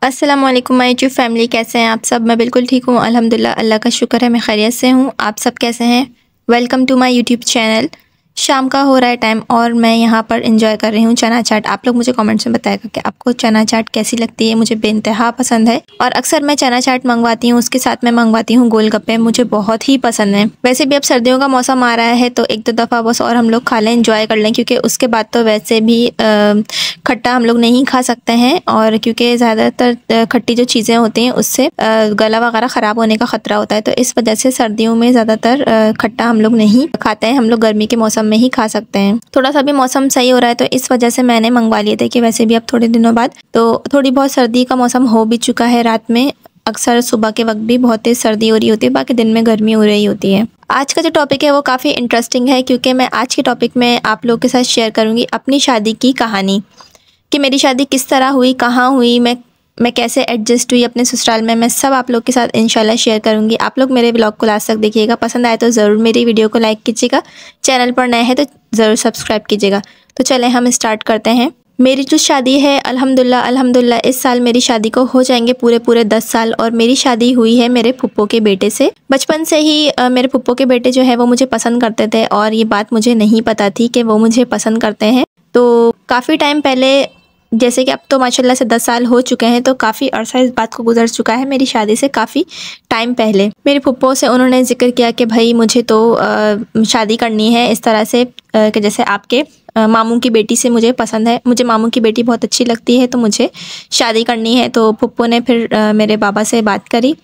अस्सलाम वालेकुम my YouTube family, कैसे हैं आप सब। मैं बिल्कुल ठीक हूँ अल्हम्दुलिल्लाह, अल्लाह का शुक्र है, मैं खैरियत से हूँ। आप सब कैसे हैं? Welcome to my YouTube channel. शाम का हो रहा है टाइम और मैं यहाँ पर एंजॉय कर रही हूँ चना चाट। आप लोग मुझे कमेंट्स में बताएगा कि आपको चना चाट कैसी लगती है। मुझे बेइंतहा पसंद है और अक्सर मैं चना चाट मंगवाती हूँ, उसके साथ मैं मंगवाती हूँ गोलगप्पे, मुझे बहुत ही पसंद है। वैसे भी अब सर्दियों का मौसम आ रहा है तो एक दो दफ़ा बस और हम लोग खा लें, एंजॉय कर लें, क्योंकि उसके बाद तो वैसे भी खट्टा हम लोग नहीं खा सकते हैं। और क्योंकि ज़्यादातर खट्टी जो चीज़ें होती हैं उससे गला वगैरह ख़राब होने का ख़तरा होता है, तो इस वजह से सर्दियों में ज़्यादातर खट्टा हम लोग नहीं खाते हैं। हम लोग गर्मी के मौसम में ही खा सकते हैं। थोड़ा सा भी मौसम सही हो रहा है तो इस वजह से मैंने मंगवा लिए थे कि वैसे भी अब थोड़े दिनों बाद तो थोड़ी बहुत सर्दी का मौसम हो भी चुका है। रात में अक्सर सुबह के वक्त भी बहुत तेज़ सर्दी हो रही होती है, बाकी दिन में गर्मी हो रही होती है। आज का जो टॉपिक है वो काफ़ी इंटरेस्टिंग है, क्योंकि मैं आज के टॉपिक में आप लोगों के साथ शेयर करूँगी अपनी शादी की कहानी, कि मेरी शादी किस तरह हुई, कहाँ हुई, मैं कैसे एडजस्ट हुई अपने ससुराल में। मैं सब आप लोग के साथ इंशाल्लाह शेयर करूँगी। आप लोग मेरे ब्लॉग को लास्ट तक देखिएगा। पसंद आए तो ज़रूर मेरी वीडियो को लाइक कीजिएगा। चैनल पर नए हैं तो ज़रूर सब्सक्राइब कीजिएगा। तो चलें हम स्टार्ट करते हैं। मेरी जो शादी है अल्हम्दुलिल्लाह इस साल मेरी शादी को हो जाएंगे पूरे 10 साल। और मेरी शादी हुई है मेरे फुप्पो के बेटे से। बचपन से ही मेरे फुप्पो के बेटे जो है वो मुझे पसंद करते थे और ये बात मुझे नहीं पता थी कि वो मुझे पसंद करते हैं। तो काफ़ी टाइम पहले, जैसे कि अब तो माशाल्लाह से 10 साल हो चुके हैं, तो काफ़ी अरसा इस बात को गुजर चुका है। मेरी शादी से काफ़ी टाइम पहले मेरे फुप्पो से उन्होंने ज़िक्र किया कि भाई मुझे तो शादी करनी है इस तरह से कि जैसे आपके मामू की बेटी से मुझे पसंद है, मुझे मामू की बेटी बहुत अच्छी लगती है, तो मुझे शादी करनी है। तो फुप्पो ने फिर मेरे बाबा से बात करी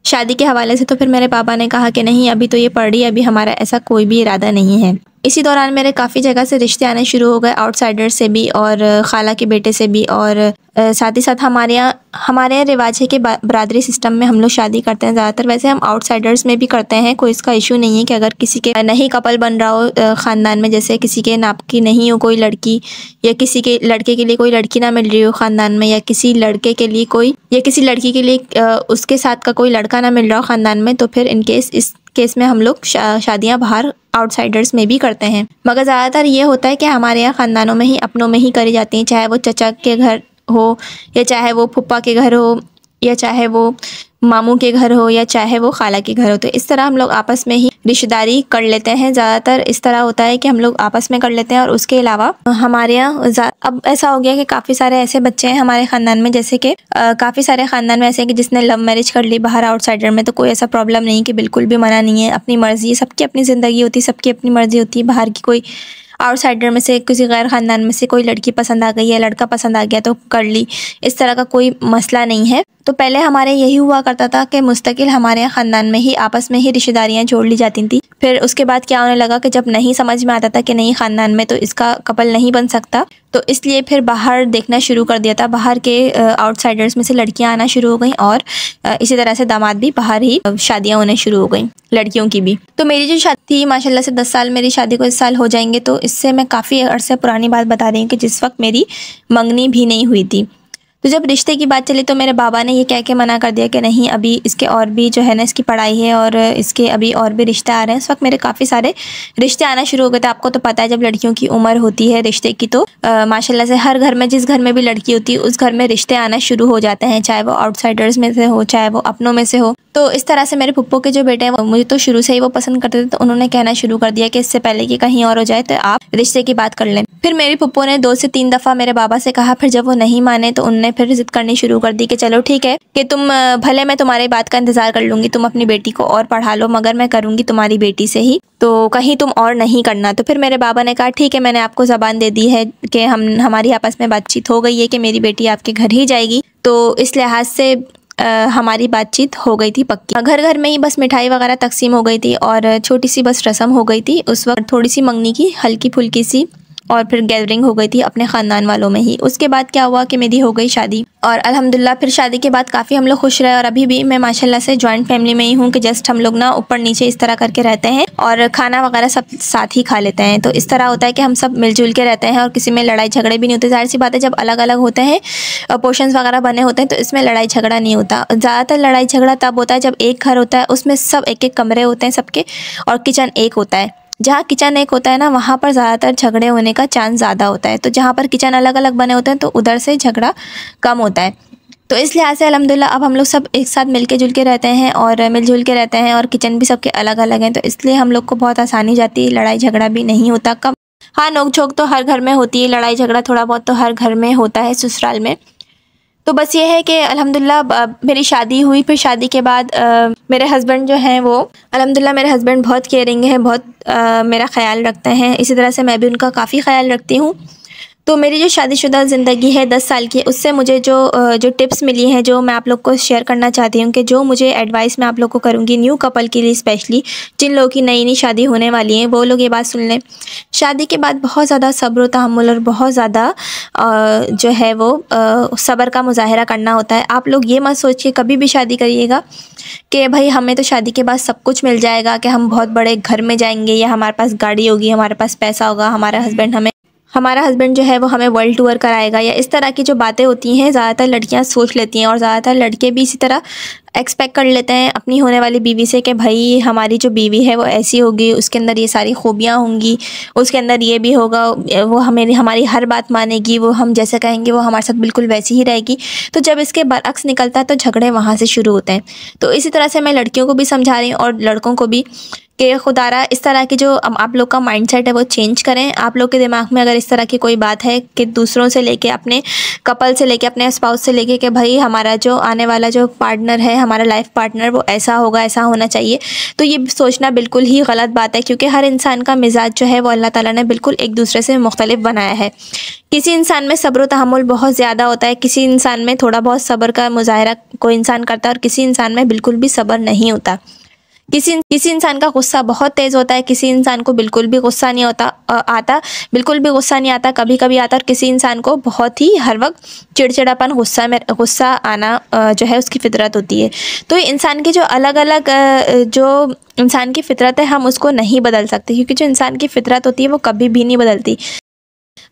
शादी के हवाले से। तो फिर मेरे पापा ने कहा कि नहीं, अभी तो ये पढ़ रही है, अभी हमारा ऐसा कोई भी इरादा नहीं है। इसी दौरान मेरे काफ़ी जगह से रिश्ते आने शुरू हो गए, आउटसाइडर से भी और खाला के बेटे से भी। और साथ ही साथ हमारे यहाँ रिवाज है कि बरादरी सिस्टम में हम लोग शादी करते हैं ज़्यादातर। वैसे हम आउटसाइडर्स में भी करते हैं, कोई इसका इशू नहीं है कि अगर किसी के नहीं कपल बन रहा हो ख़ानदान में, जैसे किसी के नाप की नहीं हो कोई लड़की, या किसी के लड़के के लिए कोई लड़की ना मिल रही हो ख़ानदान में, या किसी लड़के के लिए कोई, या किसी लड़की के लिए उसके साथ का कोई लड़का ना मिल रहा हो ख़ानदान में, तो फिर इस केस में हम लोग शादियाँ बाहर आउटसाइडर्स में भी करते हैं। मगर ज़्यादातर ये होता है कि हमारे यहाँ ख़ानदानों में ही, अपनों में ही करी जाती हैं, चाहे वो चचा के घर हो, या चाहे वो फुप्पा के घर हो, या चाहे वो मामू के घर हो, या चाहे वो खाला के घर हो। तो इस तरह हम लोग आपस में ही रिश्तेदारी कर लेते हैं। ज़्यादातर इस तरह होता है कि हम लोग आपस में कर लेते हैं। और उसके अलावा हमारे यहाँ अब ऐसा हो गया कि काफ़ी सारे ऐसे बच्चे हैं हमारे ख़ानदान में, जैसे कि काफ़ी सारे ख़ानदान में ऐसे हैं कि जिसने लव मैरिज कर ली बाहर आउटसाइडर में, तो कोई ऐसा प्रॉब्लम नहीं कि बिल्कुल भी मना नहीं है, अपनी मर्ज़ी, सबकी अपनी ज़िंदगी होती है, सबकी अपनी मर्ज़ी होती है। बाहर की कोई आउटसाइडर में से, किसी गैर ख़ानदान में से कोई लड़की पसंद आ गई या लड़का पसंद आ गया तो कर ली, इस तरह का कोई मसला नहीं है। तो पहले हमारे यही हुआ करता था कि मुस्तकिल हमारे यहाँ ख़ानदान में ही आपस में ही रिश्तेदारियाँ जोड़ ली जाती थी। फिर उसके बाद क्या होने लगा कि जब नहीं समझ में आता था कि नहीं, ख़ानदान में तो इसका कपल नहीं बन सकता, तो इसलिए फिर बाहर देखना शुरू कर दिया था। बाहर के आउटसाइडर्स में से लड़कियां आना शुरू हो गई और इसी तरह से दामाद भी बाहर ही शादियां होने शुरू हो गई, लड़कियों की भी। तो मेरी जो शादी थी माशाल्लाह से 10 साल, मेरी शादी को इस साल हो जाएंगे, तो इससे मैं काफ़ी अरसे पुरानी बात बता रही हूँ कि जिस वक्त मेरी मंगनी भी नहीं हुई थी। तो जब रिश्ते की बात चली तो मेरे बाबा ने ये कह के मना कर दिया कि नहीं, अभी इसके और भी जो है ना, इसकी पढ़ाई है और इसके अभी और भी रिश्ते आ रहे हैं। इस वक्त मेरे काफ़ी सारे रिश्ते आना शुरू हो गए थे। आपको तो पता है जब लड़कियों की उम्र होती है रिश्ते की, तो माशाल्लाह से हर घर में, जिस घर में भी लड़की होती है उस घर में रिश्ते आना शुरू हो जाते हैं, चाहे वो आउटसाइडर्स में से हो, चाहे वो अपनों में से हो। तो इस तरह से मेरे फुप्पो के जो बेटे हैं वो मुझे तो शुरू से ही वो पसंद करते थे, तो उन्होंने कहना शुरू कर दिया कि इससे पहले कि कहीं और हो जाए तो आप रिश्ते की बात कर लें। फिर मेरी फुप्पो ने 2 से 3 दफ़ा मेरे बाबा से कहा। फिर जब वो नहीं माने तो उनने फिर जिद करनी शुरू कर दी कि चलो ठीक है, कि तुम भले मैं तुम्हारी बात का इंतज़ार कर लूँगी, तुम अपनी बेटी को और पढ़ा लो, मगर मैं करूँगी तुम्हारी बेटी से ही, तो कहीं तुम और नहीं करना। तो फिर मेरे बाबा ने कहा ठीक है, मैंने आपको ज़बान दे दी है कि हमारी आपस में बातचीत हो गई है कि मेरी बेटी आपके घर ही जाएगी। तो इस लिहाज से हमारी बातचीत हो गई थी पक्की। घर घर में ही बस मिठाई वगैरह तकसीम हो गई थी और छोटी सी बस रस्म हो गई थी उस वक्त, थोड़ी सी मंगनी की हल्की फुल्की सी, और फिर गैदरिंग हो गई थी अपने ख़ानदान वालों में ही। उसके बाद क्या हुआ कि मेरी हो गई शादी, और अल्हम्दुलिल्लाह फिर शादी के बाद काफ़ी हम लोग खुश रहे। और अभी भी मैं माशाल्लाह से जॉइंट फैमिली में ही हूँ कि जस्ट हम लोग ना ऊपर नीचे इस तरह करके रहते हैं और खाना वगैरह सब साथ ही खा लेते हैं। तो इस तरह होता है कि हम सब मिलजुल के रहते हैं और किसी में लड़ाई झगड़े भी नहीं होते। जाहिर सी बात है, जब अलग अलग होते हैं, पोर्शंस वगैरह बने होते हैं, तो इसमें लड़ाई झगड़ा नहीं होता। ज़्यादातर लड़ाई झगड़ा तब होता है जब एक घर होता है, उसमें सब एक एक कमरे होते हैं सबके, और किचन एक होता है। जहाँ किचन एक होता है ना, वहाँ पर ज़्यादातर झगड़े होने का चांस ज़्यादा होता है। तो जहाँ पर किचन अलग अलग बने होते हैं तो उधर से झगड़ा कम होता है। तो इस लिहाज से अल्हम्दुलिल्लाह अब हम लोग सब एक साथ मिलके जुल के रहते हैं और मिलजुल के रहते हैं, और किचन भी सबके अलग अलग हैं, तो इसलिए हम लोग को बहुत आसानी जाती है, लड़ाई झगड़ा भी नहीं होता कम। हाँ, नोक झोंक तो हर घर में होती है, लड़ाई झगड़ा थोड़ा बहुत तो हर घर में होता है ससुराल में। तो बस ये है कि अल्हम्दुलिल्लाह मेरी शादी हुई, फिर शादी के बाद मेरे हस्बैंड जो हैं वो अल्हम्दुलिल्लाह मेरे हस्बैंड बहुत केयरिंग हैं, बहुत मेरा ख़्याल रखते हैं, इसी तरह से मैं भी उनका काफ़ी ख़्याल रखती हूँ। तो मेरी जो शादीशुदा ज़िंदगी है 10 साल की, उससे मुझे जो टिप्स मिली हैं, जो मैं आप लोग को शेयर करना चाहती हूँ, कि जो मुझे एडवाइस मैं आप लोग को करूँगी न्यू कपल के लिए, स्पेशली जिन लोगों की नई नई शादी होने वाली है, वो लोग ये बात सुन लें। शादी के बाद बहुत ज़्यादा सब्र व तहम्मुल और बहुत ज़्यादा जो है वो सब्र का मुज़ाहिरा करना होता है। आप लोग ये मत सोचिए कभी भी शादी करिएगा कि भाई हमें तो शादी के बाद सब कुछ मिल जाएगा, कि हम बहुत बड़े घर में जाएंगे, या हमारे पास गाड़ी होगी, हमारे पास पैसा होगा, हमारा हस्बैंड जो है वो हमें वर्ल्ड टूर कराएगा, या इस तरह की जो बातें होती हैं ज़्यादातर लड़कियां सोच लेती हैं, और ज़्यादातर लड़के भी इसी तरह एक्सपेक्ट कर लेते हैं अपनी होने वाली बीवी से कि भाई हमारी जो बीवी है वो ऐसी होगी, उसके अंदर ये सारी खूबियाँ होंगी, उसके अंदर ये भी होगा, वो हमारी हर बात मानेगी, वो हम जैसे कहेंगे वो हमारे साथ बिल्कुल वैसी ही रहेगी। तो जब इसके बरअक्स निकलता है तो झगड़े वहाँ से शुरू होते हैं। तो इसी तरह से मैं लड़कियों को भी समझा रही हूँ और लड़कों को भी कि खुदारा इस तरह की जो आप लोग का माइंडसेट है वो चेंज करें। आप लोग के दिमाग में अगर इस तरह की कोई बात है कि दूसरों से लेके, अपने कपल से लेके, अपने स्पाउस से लेके, कि भाई हमारा जो आने वाला जो पार्टनर है, हमारा लाइफ पार्टनर, वो ऐसा होगा, ऐसा होना चाहिए, तो ये सोचना बिल्कुल ही गलत बात है, क्योंकि हर इंसान का मिजाज जो है वो अल्लाह ताला ने बिल्कुल एक दूसरे से मुख्तलिफ बनाया है। किसी इंसान में सब्र व तहम्मुल बहुत ज़्यादा होता है, किसी इंसान में थोड़ा बहुत सब्र का मुजाहिरा कोई इंसान करता है, और किसी इंसान में बिल्कुल भी सब्र नहीं होता। किसी इंसान का गुस्सा बहुत तेज़ होता है, किसी इंसान को बिल्कुल भी गुस्सा नहीं आता, बिल्कुल भी गुस्सा नहीं आता, कभी कभी आता, और किसी इंसान को बहुत ही हर वक्त चिड़चिड़ापन, गुस्सा आना जो है उसकी फितरत होती है। तो इंसान की जो अलग अलग जो इंसान की फितरत है, हम उसको नहीं बदल सकते, क्योंकि जो इंसान की फितरत होती है वो कभी भी नहीं बदलती।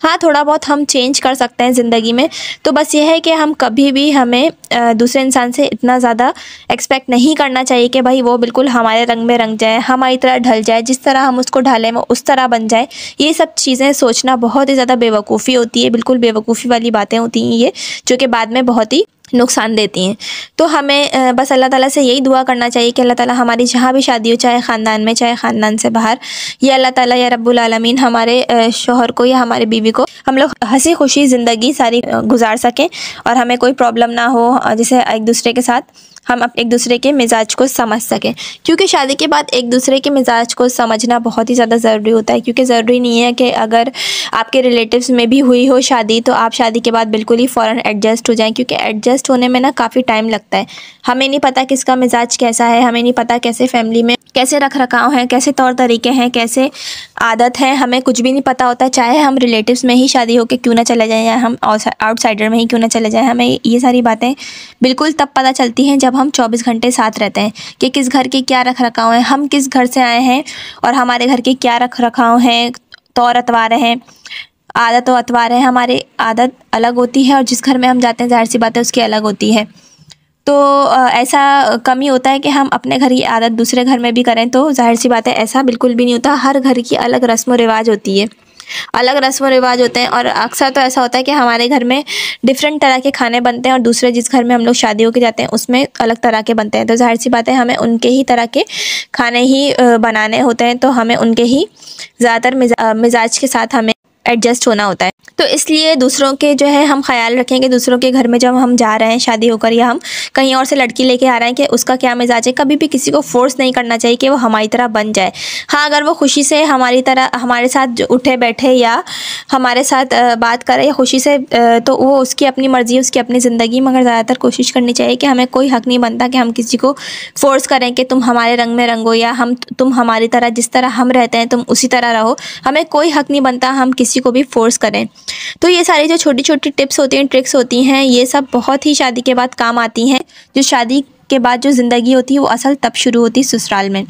हाँ, थोड़ा बहुत हम चेंज कर सकते हैं ज़िंदगी में। तो बस ये है कि हम कभी भी हमें दूसरे इंसान से इतना ज़्यादा एक्सपेक्ट नहीं करना चाहिए कि भाई वो बिल्कुल हमारे रंग में रंग जाए, हमारी तरह ढल जाए, जिस तरह हम उसको ढालें वो उस तरह बन जाए। ये सब चीज़ें सोचना बहुत ही ज़्यादा बेवकूफ़ी होती है, बिल्कुल बेवकूफ़ी वाली बातें होती हैं ये, जो कि बाद में बहुत ही नुकसान देती हैं। तो हमें बस अल्लाह ताला से यही दुआ करना चाहिए कि अल्लाह ताला हमारी जहाँ भी शादी हो, चाहे ख़ानदान में, चाहे ख़ानदान से बाहर, या अल्लाह ताला या रब्बुल आलमीन हमारे शौहर को या हमारे बीवी को हम लोग हंसी खुशी ज़िंदगी सारी गुजार सकें, और हमें कोई प्रॉब्लम ना हो, जैसे एक दूसरे के साथ हम एक दूसरे के मिजाज को समझ सकें। क्योंकि शादी के बाद एक दूसरे के मिजाज को समझना बहुत ही ज़्यादा ज़रूरी होता है, क्योंकि ज़रूरी नहीं है कि अगर आपके रिलेटिव्स में भी हुई हो शादी तो आप शादी के बाद बिल्कुल ही फ़ौरन एडजस्ट हो जाएं, क्योंकि एडजस्ट होने में ना काफ़ी टाइम लगता है। हमें नहीं पता किसका मिजाज कैसा है, हमें नहीं पता कैसे फैमिली में कैसे रख रखाव हैं, कैसे तौर तरीके हैं, कैसे आदत है, हमें कुछ भी नहीं पता होता। चाहे हम रिलेटिव्स में ही शादी होकर क्यों ना चले जाएं, या हम आउटसाइडर में ही क्यों ना चले जाएं, हमें ये सारी बातें बिल्कुल तब पता चलती हैं जब हम 24 घंटे साथ रहते हैं, कि किस घर के क्या रख रखाव हैं, हम किस घर से आए हैं, और हमारे घर के क्या रख रखाव हैं, तौर अतवार हैं, आदत व अतवार है। हमारी आदत अलग होती है, और जिस घर में हम जाते हैं ज़ाहिर सी बात है उसकी अलग होती है। तो ऐसा कम ही होता है कि हम अपने घर की आदत दूसरे घर में भी करें, तो ज़ाहिर सी बात है ऐसा बिल्कुल भी नहीं होता। हर घर की अलग रस्म व रिवाज होती है, अलग रस्म व रिवाज होते हैं, और अक्सर तो ऐसा होता है कि हमारे घर में डिफरेंट तरह के खाने बनते हैं, और दूसरे जिस घर में हम लोग शादी होकर जाते हैं उसमें अलग तरह के बनते हैं। तो ज़ाहिर सी बात है हमें उनके ही तरह के खाने ही बनाने होते हैं, तो हमें उनके ही ज़्यादातर मिजाज के साथ हमें एडजस्ट होना होता है। तो इसलिए दूसरों के जो है हम ख्याल रखेंगे, दूसरों के घर में जब हम जा रहे हैं शादी होकर, या हम कहीं और से लड़की लेके आ रहे हैं, कि उसका क्या मिजाज है। कभी भी किसी को फोर्स नहीं करना चाहिए कि वो हमारी तरह बन जाए। हाँ, अगर वो खुशी से हमारी तरह हमारे साथ उठे बैठे या हमारे साथ बात करे खुशी से, तो वो उसकी अपनी मर्ज़ी, उसकी अपनी ज़िंदगी, मगर ज़्यादातर कोशिश करनी चाहिए कि हमें कोई हक़ नहीं बनता कि हम किसी को फ़ोर्स करें कि तुम हमारे रंग में रंगो, या तुम हमारी तरह, जिस तरह हम रहते हैं तुम उसी तरह रहो। हमें कोई हक़ नहीं बनता हम किसी को भी फोर्स करें। तो ये सारी जो छोटी छोटी टिप्स होती हैं, ट्रिक्स होती हैं, ये सब बहुत ही शादी के बाद काम आती हैं। जो शादी के बाद जो ज़िंदगी होती है वो असल तब शुरू होती है ससुराल में।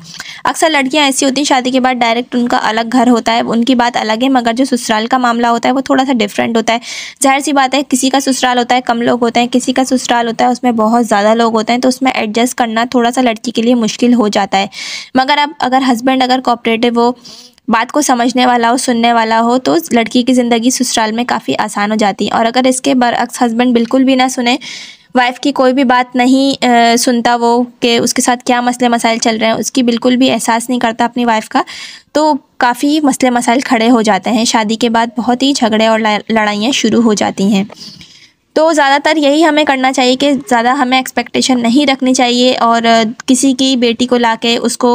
अक्सर लड़कियां ऐसी होती हैं शादी के बाद डायरेक्ट उनका अलग घर होता है, उनकी बात अलग है, मगर जो ससुराल का मामला होता है वो थोड़ा सा डिफरेंट होता है। ज़ाहिर सी बात है किसी का ससुराल होता है कम लोग होते हैं, किसी का ससुराल होता है उसमें बहुत ज़्यादा लोग होते हैं, तो उसमें एडजस्ट करना थोड़ा सा लड़की के लिए मुश्किल हो जाता है। मगर अब अगर हस्बैंड अगर कोऑपरेटिव हो, बात को समझने वाला हो, सुनने वाला हो, तो लड़की की ज़िंदगी ससुराल में काफ़ी आसान हो जाती है। और अगर इसके बरअक्स हस्बैंड बिल्कुल भी ना सुने, वाइफ की कोई भी बात नहीं सुनता वो, कि उसके साथ क्या मसले मसाइल चल रहे हैं, उसकी बिल्कुल भी एहसास नहीं करता अपनी वाइफ का, तो काफ़ी मसले मसाइल खड़े हो जाते हैं। शादी के बाद बहुत ही झगड़े और लड़ाइयाँ शुरू हो जाती हैं। तो ज़्यादातर यही हमें करना चाहिए कि ज़्यादा हमें एक्सपेक्टेशन नहीं रखनी चाहिए, और किसी की बेटी को लाके उसको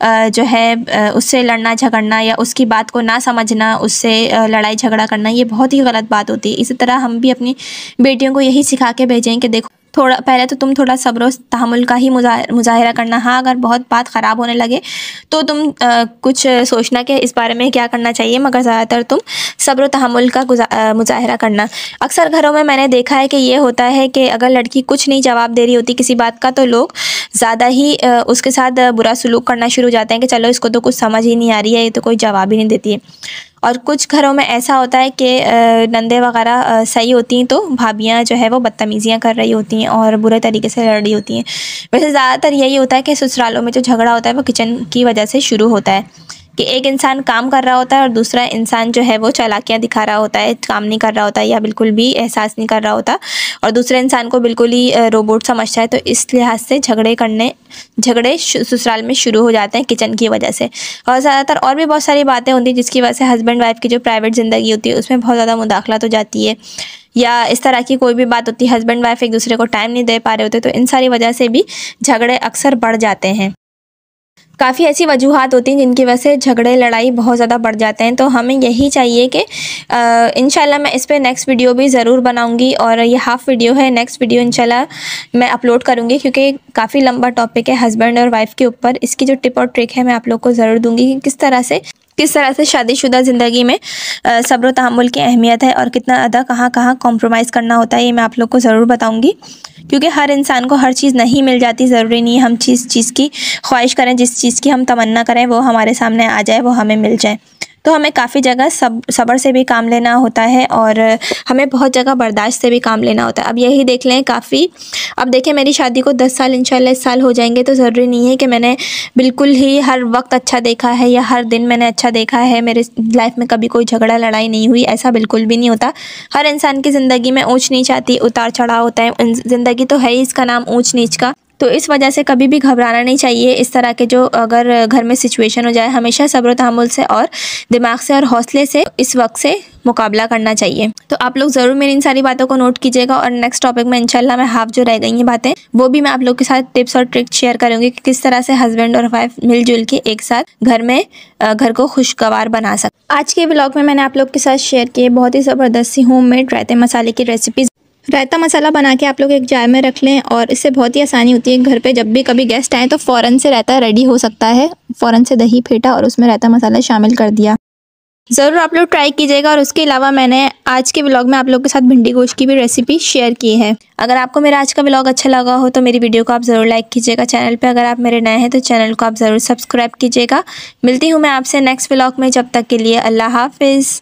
जो है उससे लड़ना झगड़ना या उसकी बात को ना समझना, उससे लड़ाई झगड़ा करना, ये बहुत ही गलत बात होती है। इसी तरह हम भी अपनी बेटियों को यही सिखा के भेजें कि देखो, थोड़ा पहले तो तुम थोड़ा सब्र और तहम्मुल का ही मुजाहिरा करना। हाँ, अगर बहुत बात ख़राब होने लगे तो तुम कुछ सोचना कि इस बारे में क्या करना चाहिए, मगर ज़्यादातर तुम सब्र और तहम्मुल का मुजाहिरा करना। अक्सर घरों में मैंने देखा है कि ये होता है कि अगर लड़की कुछ नहीं जवाब दे रही होती किसी बात का, तो लोग ज़्यादा ही उसके साथ बुरा सलूक करना शुरू हो जाते हैं कि चलो इसको तो कुछ समझ ही नहीं आ रही है, ये तो कोई जवाब ही नहीं देती है। और कुछ घरों में ऐसा होता है कि नंदे वगैरह सही होती हैं तो भाभियाँ जो है वो बदतमीज़ियाँ कर रही होती हैं और बुरे तरीके से लड़ रही होती हैं। वैसे ज़्यादातर यही होता है कि ससुरालों में जो झगड़ा होता है वो किचन की वजह से शुरू होता है, कि एक इंसान काम कर रहा होता है और दूसरा इंसान जो है वो चालाकियाँ दिखा रहा होता है, काम नहीं कर रहा होता या बिल्कुल भी एहसास नहीं कर रहा होता, और दूसरे इंसान को बिल्कुल ही रोबोट समझता है। तो इस लिहाज से झगड़े ससुराल में शुरू हो जाते हैं किचन की वजह से। और ज़्यादातर और भी बहुत सारी बातें होती हैं जिसकी वजह से हस्बैंड वाइफ की जो प्राइवेट ज़िंदगी होती है उसमें बहुत ज़्यादा मुदाखलत हो जाती है, या इस तरह की कोई भी बात होती है, हस्बैंड वाइफ एक दूसरे को टाइम नहीं दे पा रहे होते, तो इन सारी वजह से भी झगड़े अक्सर बढ़ जाते हैं। काफ़ी ऐसी वजूहात होती हैं जिनकी वजह से झगड़े लड़ाई बहुत ज़्यादा बढ़ जाते हैं। तो हमें यही चाहिए कि इंशाल्लाह मैं इस पे नेक्स्ट वीडियो भी ज़रूर बनाऊंगी, और ये हाफ़ वीडियो है, नेक्स्ट वीडियो इंशाल्लाह मैं अपलोड करूंगी, क्योंकि काफ़ी लंबा टॉपिक है हस्बैंड और वाइफ के ऊपर। इसकी जो टिप और ट्रिक है मैं आप लोग को ज़रूर दूँगी कि किस तरह से शादीशुदा ज़िंदगी में सब्र तहम्मुल की अहमियत है, और कितना ज़्यादा कहाँ कॉम्प्रोमाइज़ करना होता है, ये मैं आप लोग को ज़रूर बताऊंगी। क्योंकि हर इंसान को हर चीज़ नहीं मिल जाती, ज़रूरी नहीं है हम चीज़ की ख्वाहिश करें, जिस चीज़ की हम तमन्ना करें वो हमारे सामने आ जाए, वो हमें मिल जाए। तो हमें काफ़ी जगह सब्र से भी काम लेना होता है, और हमें बहुत जगह बर्दाश्त से भी काम लेना होता है। अब यही देख लें, अब देखें मेरी शादी को 10 साल इंशाल्लाह इस साल हो जाएंगे, तो ज़रूरी नहीं है कि मैंने बिल्कुल ही हर वक्त अच्छा देखा है या हर दिन मैंने अच्छा देखा है, मेरे लाइफ में कभी कोई झगड़ा लड़ाई नहीं हुई, ऐसा बिल्कुल भी नहीं होता। हर इंसान की ज़िंदगी में ऊँच नीच आती, उतार चढ़ाव होता है, ज़िंदगी तो है ही इसका नाम ऊँच नीच का। तो इस वजह से कभी भी घबराना नहीं चाहिए। इस तरह के जो अगर घर में सिचुएशन हो जाए, हमेशा सब्र तहम्मुल से और दिमाग से और हौसले से इस वक्त से मुकाबला करना चाहिए। तो आप लोग ज़रूर मेरी इन सारी बातों को नोट कीजिएगा, और नेक्स्ट टॉपिक में इंशाल्लाह मैं हाफ जो रह गई हैं बातें वो भी मैं आप लोग के साथ टिप्स और ट्रिक्स शेयर करूँगी कि किस तरह से हस्बैंड और वाइफ मिलजुल के एक साथ घर को खुशगवार बना सकते। आज के ब्लॉग में मैंने आप लोग के साथ शेयर किए बहुत ही ज़बरदस्त सी होममेड रायते मसाले की रेसिपीज़। रायता मसाला बना के आप लोग एक जार में रख लें, और इससे बहुत ही आसानी होती है। घर पे जब भी कभी गेस्ट आए तो फ़ौरन से रायता रेडी हो सकता है। फ़ौरन से दही फेंटा और उसमें रायता मसाला शामिल कर दिया। ज़रूर आप लोग ट्राई कीजिएगा। और उसके अलावा मैंने आज के व्लॉग में आप लोग के साथ भिंडी गोश्त की भी रेसिपी शेयर की है। अगर आपको मेरा आज का व्लॉग अच्छा लगा हो तो मेरी वीडियो को आप ज़रूर लाइक कीजिएगा। चैनल पे अगर आप मेरे नए हैं तो चैनल को आप ज़रूर सब्सक्राइब कीजिएगा। मिलती हूँ मैं आपसे नेक्स्ट व्लॉग में, जब तक के लिए अल्लाह हाफिज़।